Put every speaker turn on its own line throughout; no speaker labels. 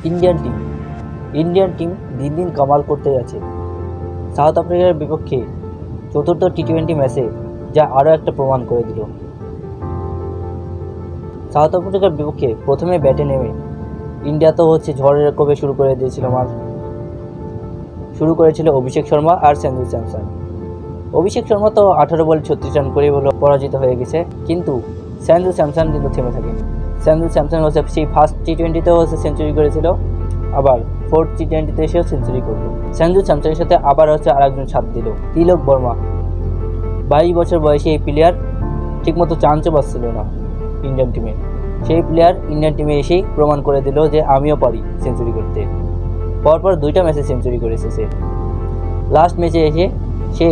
Indian team দিন দিন কামাল করতে যাচ্ছে। সাউথ আফ্রিকার বিপক্ষে চতুর্থ টি-20 ম্যাচে যা আরও একটা প্রমাণ করে দিল। সাউথ আফ্রিকার বিপক্ষে প্রথমে ব্যাটে নেমে ইন্ডিয়া তো ঝড়ের কবে শুরু করে দিয়েছিল। শুরু করেছিল অভিষেক শর্মা আর সঞ্জু স্যামসন। অভিষেক শর্মা তো 18 বলে 36 রান করে পরাজিত হয়ে গেছে, কিন্তু সঞ্জু স্যামসন কিন্তু থেমে থাকে। সঞ্জু স্যামসন সেই ফার্স্ট টি-20তেও সেঞ্চুরি করেছিল, আবার ফোর্থ টি-20তে এসেও সেঞ্চুরি করলো। সঞ্জু স্যামসনের সাথে আবার আরেকজন ছাপ দিল, তিলক বর্মা। 22 বছর বয়সী এই প্লেয়ার ঠিকমতো চান্সও পাচ্ছিল না ইন্ডিয়ান টিমে। সেই প্লেয়ার ইন্ডিয়ান টিমে এসেই প্রমাণ করে দিল যে আমিও পারি সেঞ্চুরি করতে। পরপর 2টা ম্যাচে সেঞ্চুরি করেছে সে। লাস্ট ম্যাচে এসে সে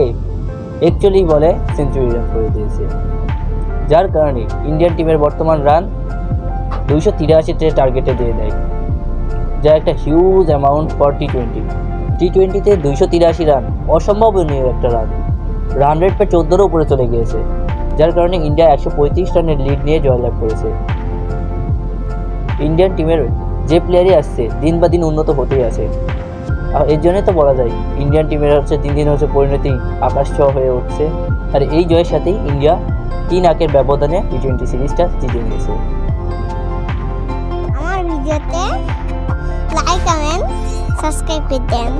41 বলে সেঞ্চুরি রান করে দিয়েছে, যার কারণে ইন্ডিয়ান টিমের বর্তমান রান 283তে টার্গেটে দিয়ে দেয়, যা একটা হিউজ অ্যামাউন্ট ফর টি-20তে 283 রান অসম্ভাবনীয় একটা রান রেট প্রায় 14-এর উপরে চলে গিয়েছে, যার কারণে ইন্ডিয়া 135 রানের লিড নিয়ে জয়লাভ করেছে। ইন্ডিয়ান টিমের যে প্লেয়ারই আসছে দিন বা দিন উন্নত হতেই আছে, আর এর জন্যই তো বলা যায় ইন্ডিয়ান টিমের দিন দিন পরিণতি আকাশ ছোঁয়া হয়ে উঠছে। আর এই জয়ের সাথেই ইন্ডিয়া 3-1 ব্যবধানে টি-20 সিরিজটা জিতে নিয়েছে।
আমার ভিডিওতে লাইক কমেন্ট সাবস্ক্রাইব করবেন।